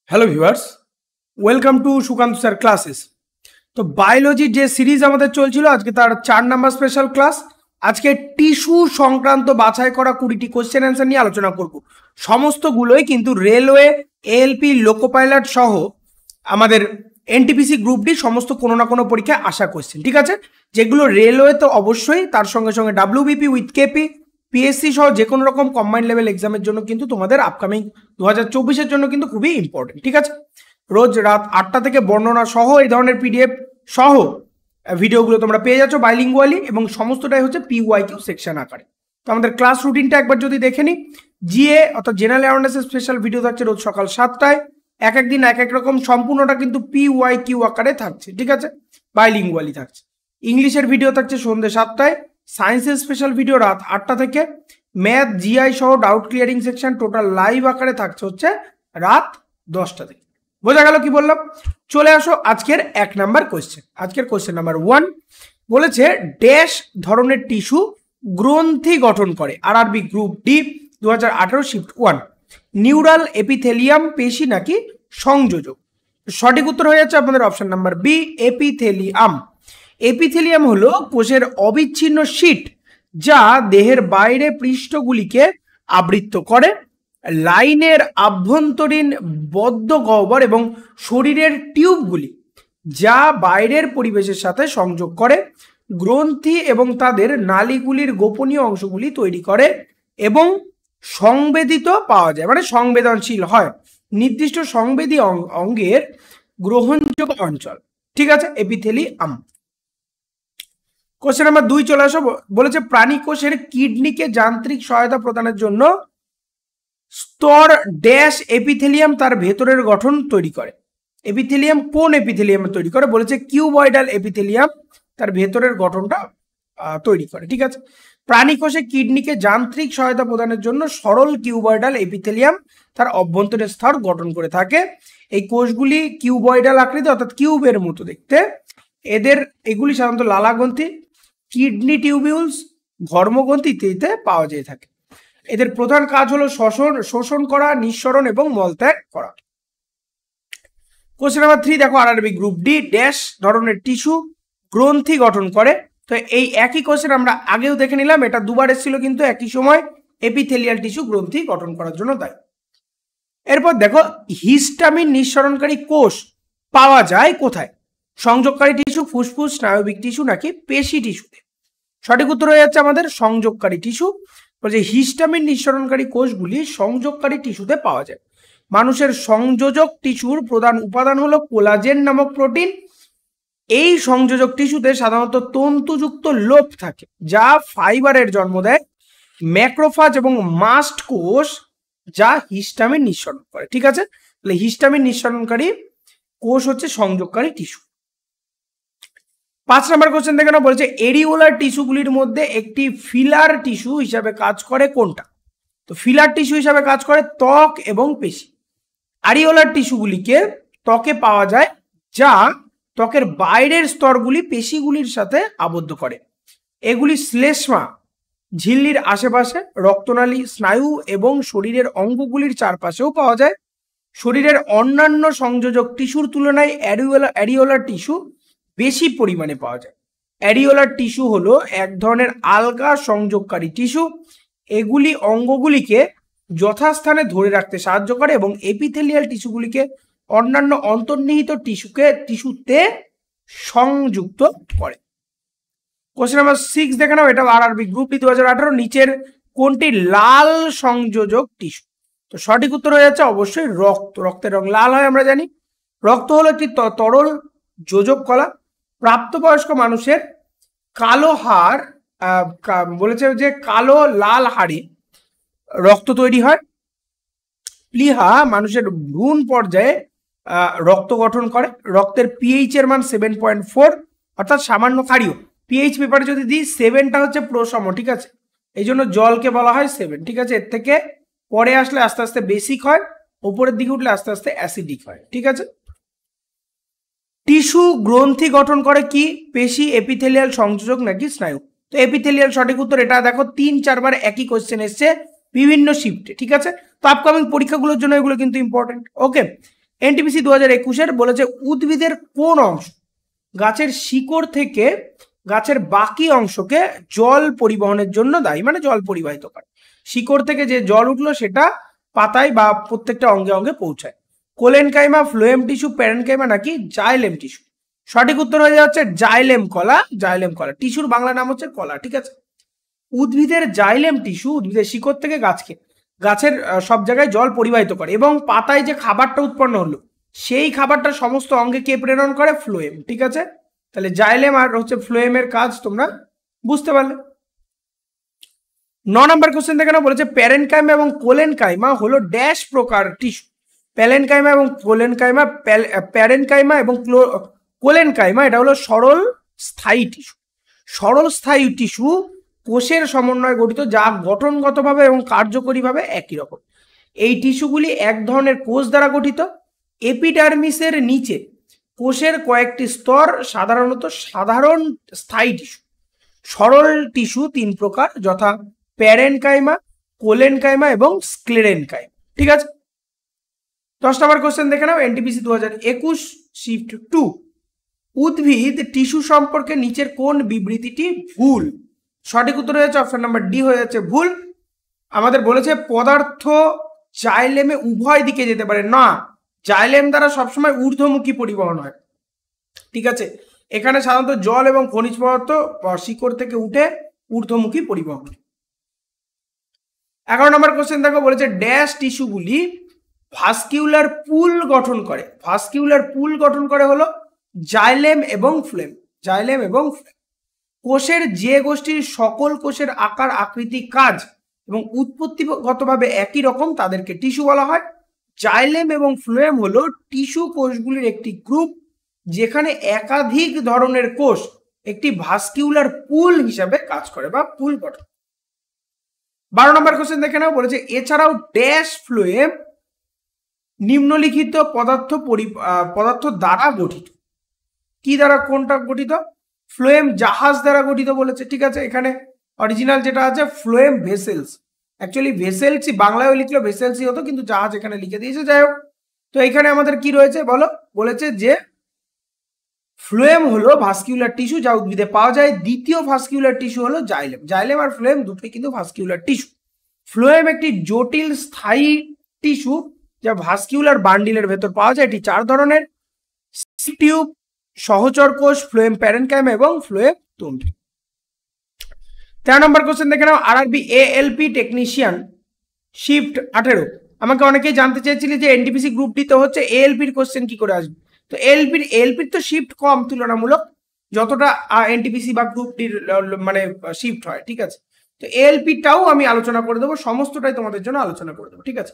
Hello viewers, welcome to Sukanta sir classes. তো বায়োলজির যে series আমাদের চলছিল আজকে তার 4 নাম্বার স্পেশাল ক্লাস। আজকে টিস্যু সংক্রান্ত বাছাই করা 20টি কোশ্চেন অ্যান্সার নিয়ে আলোচনা করব। সমস্তগুলোই কিন্তু রেলওয়ে, এএলপি, লোকো পাইলট সহ আমাদের এনটিপিসি গ্রুপ ডি সমস্ত কোনো না কোনো পরীক্ষায় আসা কোশ্চেন, ঠিক আছে? যেগুলো রেলওয়ে তো অবশ্যই, তার সঙ্গে সঙ্গে ডাব্লিউবিপি উইথ কেপি, পিএসসি সহ যে কোনো রকম কম্বাইন্ড লেভেল এক্সামের জন্য কিন্তু তোমাদের আপকামিং 2024-এর জন্য কিন্তু খুবই ইম্পর্টেন্ট, ঠিক আছে? রোজ রাত 8টা থেকে বর্ণনা সহ এই ধরনের পিডিএফ সহ ভিডিওগুলো তোমরা পেয়ে যাচ্ছ বাইলিঙ্গুয়ালি, এবং সমস্তটাই হচ্ছে পিওয়াইকিউ সেকশন আকারে। তো আমাদের ক্লাস রুটিনটা একবার যদি দেখে নিই, জিএ অর্থাৎ জেনারেল অ্যাওয়ারনেসের স্পেশাল ভিডিও থাকছে রোজ সকাল 7টায়, এক এক দিন এক এক রকম, সম্পূর্ণটা কিন্তু পিওয়াইকিউ আকারে থাকছে, ঠিক আছে? বাইলিঙ্গুয়ালি থাকছে। ইংলিশের ভিডিও থাকছে সন্ধ্যে 7টায়, সায়েন্সের স্পেশাল ভিডিও রাত 8টা থেকে, ম্যাথ, জিআই সহ doubt clearing section total live আকারে থাকছে হচ্ছে রাত 10টা থেকে। বোঝা গেল কি বললাম? চলে আসো আজকের 1 নাম্বার কোয়েশ্চেন। আজকের কোয়েশ্চেন নাম্বার 1 বলেছে ড্যাশ ধরনের টিস্যু গ্রন্থি গঠন করে। RRB group D 2018 shift 1। Neural epithelium, পেশি নাকি সংযোজক? সঠিক উত্তর হয়ে যাচ্ছে আপনাদের option number B, epithelium. Epithelium হলো কোষের অবিচ্ছিন্ন শীট যা দেহের বাইরে পৃষ্ঠগুলিকে আবৃত করে। লাইনের আভ্যন্তরীণ বদ্ধ গহ্বর এবং শরীরের টিউবগুলি যা বাইরের পরিবেশের সাথে সংযোগ করে, গ্রন্থি এবং তাদের নালীগুলির গোপনীয় অংশগুলি তৈরি করে এবং সংবেদিত পাওয়া যায়, মানে সংবেদনশীল হয় নির্দিষ্ট সংবেদী অঙ্গের গ্রহণযোগ্য অঞ্চল, ঠিক আছে? এপিথেলিয়াম। কোশ্চেন নাম্বার 2 চলে আসো। বলেছে প্রাণী কোষের কিডনিকে যান্ত্রিক সহায়তা প্রদানের জন্য স্তর ড্যাশ এপিথেলিয়াম তার ভেতরের গঠন তৈরি করে। এপিথেলিয়াম কোন এপিথেলিয়াম তৈরি করে? বলেছে কিউবয়েডাল এপিথেলিয়াম তার ভেতরের গঠনটা তৈরি করে, ঠিক আছে? প্রাণী কোষে কিডনিকে যান্ত্রিক সহায়তা প্রদানের জন্য সরল কিউবয়েডাল এপিথেলিয়াম তার অভ্যন্তরের স্তর গঠন করে থাকে। এই কোষগুলি কিউবয়েডাল আকৃতি অর্থাৎ কিউবের মতো দেখতে। এগুলি সাধারণত লালাগ্রন্থি, কিডনি টিউবিউলস, ধর্মগ্রন্থি ইত্যাদিতে পাওয়া যেয়ে থাকে। এদের প্রধান কাজ হলো শোষণ করা, নিঃসরণ এবং মলত্যাগ করা। কোশ্চেন নাম্বার 3 দেখো, আরআরবি গ্রুপ ডি ড্যাশ ধরনের টিস্যু গ্রন্থি গঠন করে। তো এই একই কোশ্চেন আমরা আগেও দেখে নিলাম, এটা দুবার এসেছিল কিন্তু একই সময়। এপিথেলিয়াল টিস্যু গ্রন্থি গঠন করার জন্য দায়ী। এরপর দেখো, হিস্টামিন নিঃসরণকারী কোষ পাওয়া যায় কোথায়? সংযোগকারী টিস্যু, ফুসফুস, স্নায়বিক টিস্যু নাকি পেশি টিস্যুতে? সঠিক উত্তর হয়ে যাচ্ছে আমাদের সংযোগকারী টিস্যু। বলছে হিস্টামিন নিঃসরণকারী কোষগুলি সংযোগকারী টিস্যুতে পাওয়া যায়। মানুষের সংযোজক টিস্যুর প্রধান উপাদান হলো কোলাজেন নামক প্রোটিন। এই সংযোজক টিস্যুতে সাধারণত তন্তুযুক্ত লোপ থাকে যা ফাইবারের জন্ম দেয়। ম্যাক্রোফাজ এবং মাস্ট কোষ যা হিস্টামিন নিঃসরণ করে, ঠিক আছে? তাহলে হিস্টামিন নিঃসরণকারী কোষ হচ্ছে সংযোগকারী টিস্যু। 5 নম্বর কোশ্চেন দেখে নাও। বলেছে এরিওলার টিস্যুগুলির মধ্যে একটি ফিলার টিস্যু হিসাবে কাজ করে কোনটা? তো ফিলার টিস্যু হিসাবে কাজ করে ত্বক এবং পেশি। আরিওলার টিস্যুগুলিকে ত্বকে পাওয়া যায় যা ত্বকের বাইরের স্তরগুলি পেশিগুলির সাথে আবদ্ধ করে। এগুলি শ্লেষ্মা, ঝিল্লির আশেপাশে, রক্তনালী, স্নায়ু এবং শরীরের অঙ্গগুলির চারপাশেও পাওয়া যায়। শরীরের অন্যান্য সংযোজক টিস্যুর তুলনায় অ্যারিওলার টিস্যু বেশি পরিমাণে পাওয়া যায়। অ্যারিওলার টিস্যু হলো এক ধরনের আলগা সংযোগকারী টিস্যু। এগুলি অঙ্গগুলিকে যথাস্থানে ধরে রাখতে সাহায্য করে এবং এপিথেলিয়াল টিস্যুগুলিকে অন্যান্য অন্তর্নিহিত টিস্যুতে সংযুক্ত করে। কোশ্চেন নাম্বার 6 দেখে নাও। এটা আরআরবি গ্রুপ ডি 2018। নিচের কোনটি লাল সংযোজক টিস্যু? তো সঠিক উত্তর হয়ে যাচ্ছে অবশ্যই রক্ত। রক্তের রং লাল হয় আমরা জানি। রক্ত হলো একটি তরল যোজক কলা। প্রাপ্তবয়স্ক মানুষের কালো হাড় বলেছে যে কালো লাল হাড়ে রক্ত তৈরি হয়। প্লীহা মানুষের ভ্রূণ পর্যায়ে রক্ত গঠন করে। রক্তের পিএইচ এর মান 7.4 অর্থাৎ সামান্য ক্ষারীয়। পিএইচ পেপারে যদি দিই 7টা হচ্ছে প্রসম, ঠিক আছে? এই জন্য জলকে বলা হয় 7, ঠিক আছে? এর থেকে পরে আসলে আস্তে আস্তে বেসিক হয়, উপরের দিকে উঠলে আস্তে আস্তে অ্যাসিডিক হয়, ঠিক আছে? টিস্যু গ্রন্থি গঠন করে কি? পেশি, এপিথেলিয়াল সংযোজক নাকি স্নায়ু? তো এপিথেলিয়াল সঠিক উত্তর। এটা দেখো 3-4 বার একই কোশ্চেন এসছে বিভিন্ন শিফটে, ঠিক আছে? তো আপকামিং পরীক্ষাগুলোর জন্য এগুলো কিন্তু ইম্পর্টেন্ট। ওকে, এনটিপিসি 2021-এর বলেছে উদ্ভিদের কোন অংশ গাছের শিকড় থেকে গাছের বাকি অংশকে জল পরিবহনের জন্য দায়ী, মানে জল পরিবাহিত করে। শিকড় থেকে যে জল উঠলো সেটা পাতায় বা প্রত্যেকটা অঙ্গে অঙ্গে পৌঁছায়। কোলেনকাইমা, ফ্লোয়েম টিস্যু, প্যারেনকাইমা নাকি জাইলেম টিস্যু? সঠিক উত্তর হয়ে যাচ্ছে জাইলেম কলা। জাইলেম কলা টিস্যুর বাংলা নাম হচ্ছে কলা, ঠিক আছে। উদ্ভিদের জাইলেম টিস্যু উদ্ভিদের শিকড় থেকে গাছের সব জায়গায় জল পরিবাহিত করে এবং পাতায় যে খাবারটা উৎপন্ন হলো সেই খাবারটা সমস্ত অঙ্গে কে প্রেরণ করে? ফ্লোয়েম, ঠিক আছে। তাহলে জাইলেম আর হচ্ছে ফ্লোয়েমের কাজ তোমরা বুঝতে পারলে। 9 নম্বর কোশ্চেন দেখে নাও, বলেছে প্যারেনকাইমা এবং কোলেনকাইমা হলো ড্যাশ প্রকার টিস্যু। প্যারেনকাইমা এবং কোলেনকাইমা, প্যারেনকাইমা এবং কোলেনকাইমা এটা হলো সরল স্থায়ী টিস্যু। সরল স্থায়ী টিস্যু কোষের সমন্বয়ে গঠিত, যা গঠনগতভাবে এবং কার্যকরীভাবে একই রকম। এই টিস্যুগুলি এক ধরনের কোষ দ্বারা গঠিত। এপিডার্মিসের নিচে কোষের কয়েকটি স্তর, সাধারণত সাধারণ স্থায়ী টিস্যু। সরল টিস্যু 3 প্রকার, যথা প্যারেনকাইমা, কোলেনকাইমা এবং স্ক্লেরেনকাইমা, ঠিক আছে। 10 নম্বর কোশ্চেন দেখে নাও, এনটিপিসি 2021 শিফট 2, উদ্ভিদ টিস্যু সম্পর্কে নিচের কোন বিবৃতিটি ভুল? সঠিক উত্তর হয়ে যাচ্ছে অপশন নাম্বার ডি হয়ে যাচ্ছে ভুল। আমাদের বলেছে পদার্থ জাইলেমে উভয় দিকে যেতে পারে না, জাইলেম দ্বারা সবসময় ঊর্ধ্বমুখী পরিবহন হয়, ঠিক আছে। এখানে সাধারণত জল এবং খনিজ পদার্থ শিকড় থেকে উঠে ঊর্ধ্বমুখী পরিবহন। 11 নম্বর কোশ্চেন দেখো, বলেছে ড্যাশ টিস্যুগুলি ভাস্কিউলার পুল গঠন করে। ভাস্কিউলার পুল গঠন করে হলো জাইলেম এবং ফ্লোয়েম। জাইলেম এবং ফ্লোয়েম কোষের যে গোষ্ঠীর সকল কোষের আকার, আকৃতি, কাজ এবং উৎপত্তিগতভাবে একই রকম তাদেরকে টিস্যু বলা হয়। জাইলেম এবং ফ্লোয়েম হলো টিস্যু কোষগুলির একটি গ্রুপ যেখানে একাধিক ধরনের কোষ একটি ভাস্কিউলার পুল হিসাবে কাজ করে বা পুল গঠন। 12 নম্বর কোশ্চেন দেখে নাও, বলেছে এছাড়াও ড্যাশ ফ্লোয়েম নিম্নলিখিত পদার্থ দ্বারা গঠিত। কি দ্বারা, কোনটা গঠিত? ফ্লোয়েম জাহাজ দ্বারা গঠিত বলেছে, ঠিক আছে। এখানে অরিজিনাল যেটা আছে ফ্লোয়েম ভেসেলস, অ্যাকচুয়ালি ভেসেলসই বাংলায় লিখলো ভেসেলসই হতো, কিন্তু জাহাজ এখানে লিখে দিয়েছে, যাই হোক। তো এখানে আমাদের কি রয়েছে বলো, বলেছে যে ফ্লোয়েম হলো ভাস্কিউলার টিস্যু যা উদ্ভিদে পাওয়া যায়। দ্বিতীয় ভাস্কিউলার টিস্যু হলো জাইলেম। জাইলেম আর ফ্লোয়েম দুটোই কিন্তু ভাস্কিউলার টিস্যু। ফ্লোয়েম একটি জটিল স্থায়ী টিস্যু যা ভাস্কিউলার বান্ডিলের ভেতর পাওয়া যায়। এটি 4 ধরনের: টিউব, সহচর কোষ, ফ্লোয়েম প্যারেনকাইমা এবং ফ্লোয়েম তন্তু। 13 নম্বর কোশ্চেন দেখে নাও, আরআরবি এএলপি টেকনিশিয়ান শিফট 18। আমাকে অনেকেই জানতে চেয়েছিলে যে এনটিপিসি গ্রুপ ডি তো হচ্ছে এএলপির কোশ্চেন কি করে আসবে। তো এএলপির তো শিফট কম তুলনামূলক, যতটা এনটিপিসি বা গ্রুপ ডির মানে শিফট হয়, ঠিক আছে। তো এএলপিটাও আমি আলোচনা করে দেবো, সমস্তটাই তোমাদের জন্য আলোচনা করে দেবো, ঠিক আছে।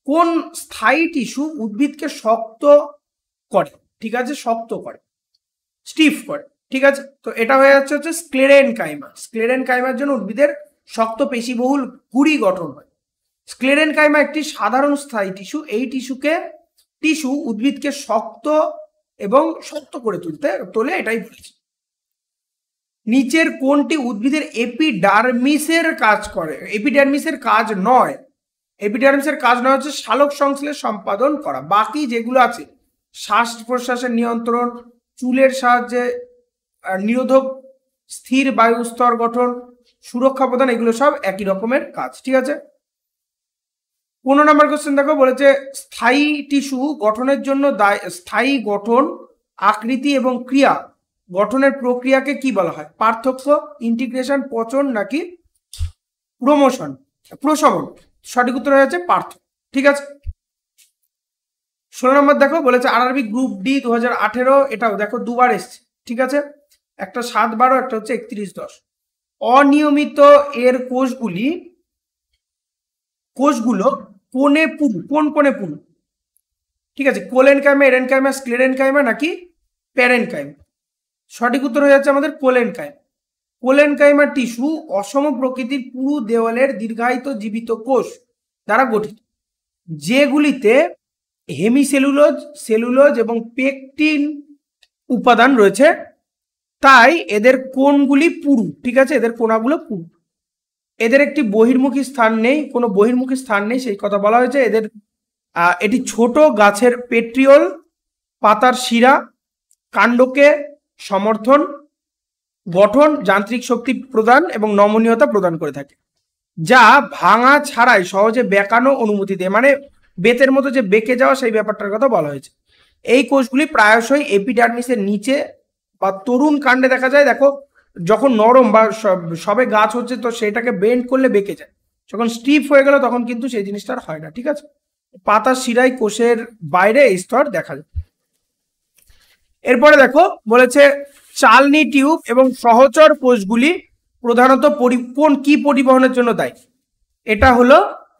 কোন স্থায়ী টিস্যু উদ্ভিদকে শক্ত করে, ঠিক আছে, শক্ত করে, স্টিফ করে, ঠিক আছে। তো এটা হয়ে যাচ্ছে হচ্ছে স্ক্লেরেনকাইমা। স্ক্লেরেনকাইমার জন্য উদ্ভিদের শক্ত পেশিবহুল গুড়ি গঠন হয়। স্ক্লেরেনকাইমা একটি সাধারণ স্থায়ী টিস্যু। এই টিস্যু উদ্ভিদকে শক্ত এবং শক্ত করে তোলে, এটাই বলেছে। নিচের কোনটি উদ্ভিদের এপিডার্মিসের কাজ করে? এপিডার্মিসের কাজ নয়, এপিডার্মিসের কাজ নয় হচ্ছে সালোক সংশ্লেষ সম্পাদন করা। বাকি যেগুলো আছে, শ্বাস প্রশ্বাসের নিয়ন্ত্রণ, চুলের সাহায্যে নিরোধক, স্থির বায়ু স্তর গঠন, সুরক্ষা প্রদান, এগুলো সব একই রকমের কাজ, ঠিক আছে। 15 নম্বর কোশ্চেন দেখো, বলেছে স্থায়ী টিস্যু গঠনের জন্য স্থায়ী গঠন, আকৃতি এবং ক্রিয়া গঠনের প্রক্রিয়াকে কি বলা হয়? পার্থক্য, ইন্টিগ্রেশন, পচন নাকি প্রশমন? সঠিক উত্তর হয়ে যাচ্ছে পার্থক্য, ঠিক আছে। 16 নম্বর দেখো, বলেছে আরআরবি গ্রুপ ডি 2018, এটাও দেখো দুবার এসছে, ঠিক আছে। একটা 7/12, একটা হচ্ছে 31/10। অনিয়মিত এর কোষগুলো কোনে পুরু, কোন পুরু? ঠিক আছে, কোলেনকাইমা, এরেনকাইমা, স্ক্লেরেনকাইমা নাকি প্যারেনকাইমা? সঠিক উত্তর হয়ে যাচ্ছে আমাদের কোলেনকাইমা। কোলেনকাইমা টিস্যু অসম প্রকৃতির পুরু দেওয়ালের দীর্ঘায়িত জীবিত কোষ দ্বারা গঠিত, যেগুলিতে হেমিসেলুলোজ, সেলুলোজ এবং পেকটিন উপাদান রয়েছে। তাই এদের কোণগুলি পুরু, ঠিক আছে, এদের কোণাগুলো পুরু। এদের একটি বহির্মুখী স্থান নেই, কোনো বহির্মুখী স্থান নেই, সেই কথা বলা হয়েছে। এদের এটি ছোট গাছের পেট্রিওল, পাতার শিরা, কাণ্ডকে সমর্থন, গঠন, যান্ত্রিক শক্তি প্রদান এবং নমনীয়তা প্রদান করে থাকে, যা ভাঙা ছাড়াই সহজে বেঁকানো অনুমতি দেয়। মানে বেতের মতো যে বেঁকে যাওয়া সেই ব্যাপারটার কথা বলা হয়েছে। এই কোষগুলি প্রায়শই এপিডার্মিসের নিচে বা তরুণ কাণ্ডে দেখা যায়। দেখো যখন নরম বা সবে গাছ হচ্ছে তো সেটাকে বেন্ড করলে বেঁকে যায়, যখন স্টিফ হয়ে গেল তখন কিন্তু সেই জিনিসটা আর হয় না। ঠিক আছে, পাতার শিরায় কোষের বাইরে এই স্তর দেখা যায়। এরপরে দেখো বলেছে চালনি টিউব এবং সহচর কোষগুলি প্রধানত কি পরিবহনের জন্য দায়ী? এটা হলো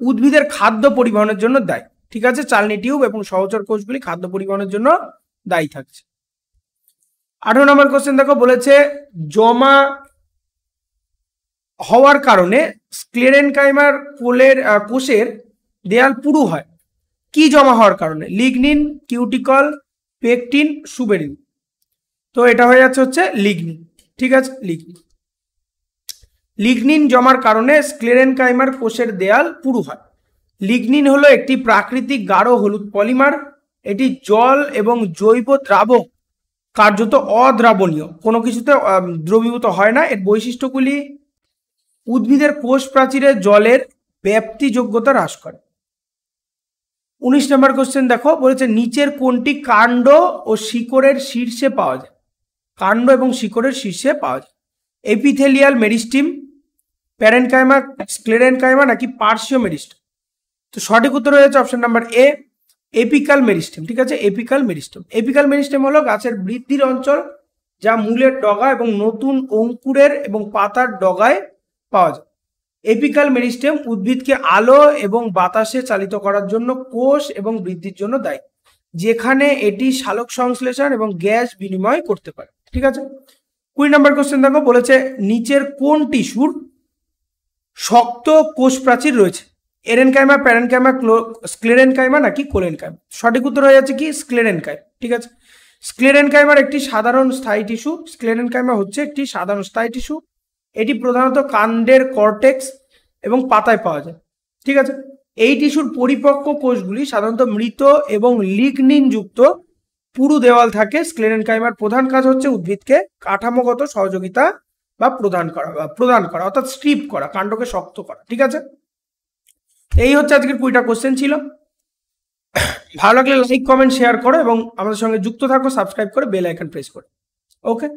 উদ্ভিদের খাদ্য পরিবহনের জন্য দায়ী। ঠিক আছে, চালনি টিউব এবং সহচর কোষগুলি খাদ্য পরিবহনের জন্য দায়ী থাকছে। 18 নম্বর কোশ্চেন দেখো বলেছে জমা হওয়ার কারণে স্ক্লেরেনকাইমার কোষের দেয়াল পুরু হয়। কি জমা হওয়ার কারণে? Lignin, cuticle, pectin, suberin. তো এটা হয়ে যাচ্ছে হচ্ছে লিগনিন। ঠিক আছে, লিগনিন জমার কারণে স্ক্লেরেনকাইমার কোষের দেয়াল পুরু হয়। লিগনিন হলো একটি প্রাকৃতিক গাঢ় হলুদ পলিমার। এটি জল এবং জৈব দ্রাবক, কার্যত অদ্রাবণীয়, কোনো কিছুতে দ্রবীভূত হয় না। এর বৈশিষ্ট্যগুলি উদ্ভিদের কোষ প্রাচীরে জলের ব্যাপ্তিযোগ্যতা হ্রাস করে। 19 নম্বর কোশ্চেন দেখো বলেছে নিচের কোনটি কাণ্ড ও শিকড়ের শীর্ষে পাওয়া যায়? কাণ্ড এবং শিকড়ের শীর্ষে পাওয়া যায় এপিথেলিয়াল মেরিস্টিম, প্যারেনকাইমা, স্ক্লেরেনকাইমা নাকি পার্শ্বীয় মেরিস্টেম? তো সঠিক উত্তর হয়ে যাচ্ছে option number A, apical meristem. ঠিক আছে, এপিকাল মেরিস্টেম। এপিকাল মেরিস্টেম হলো গাছের বৃদ্ধির অঞ্চল, যা মূলের ডগা এবং নতুন অঙ্কুরের এবং পাতার ডগায় পাওয়া যায়। এপিকাল মেরিস্টেম উদ্ভিদকে আলো এবং বাতাসে চালিত করার জন্য কোষ এবং বৃদ্ধির জন্য দায়ী, যেখানে এটি সালোক সংশ্লেষণ এবং গ্যাস বিনিময় করতে পারে। ঠিক আছে, 20 নম্বর কোশ্চেন দেখো বলেছে নিচের কোন টিস্যুর শক্ত কোষ প্রাচীর রয়েছে? এরেনকাইমা, প্যারেনকাইমা, স্ক্লেরেনকাইমা নাকি কোলেনকাইমা? সঠিক উত্তর হয়ে যাচ্ছে কি স্ক্লেরেনকাইমা। ঠিক আছে, স্ক্লেরেনকাইমার একটি সাধারণ স্থায়ী টিস্যু। স্ক্লেরেনকাইমা হচ্ছে একটি সাধারণ স্থায়ী টিস্যু। এটি প্রধানত কাণ্ডের কর্টেক্স এবং পাতায় পাওয়া যায়। ঠিক আছে, এই টিস্যুর পরিপক্ক কোষগুলি সাধারণত মৃত এবং লিগনিন যুক্ত পুরু দেওয়াল থাকে। স্ক্লেরেনকাইমার প্রধান কাজ হচ্ছে উদ্ভিদকে কাঠামোগত সহযোগিতা বা প্রদান করা অর্থাৎ স্ট্রিপ করা, কাণ্ডকে শক্ত করা। ঠিক আছে, এই হচ্ছে আজকের 20টা কোশ্চেন ছিল। ভালো লাগলে লাইক, কমেন্ট, শেয়ার করো এবং আমাদের সঙ্গে যুক্ত থাকো সাবস্ক্রাইব করে বেল আইকন প্রেস করে। ওকে।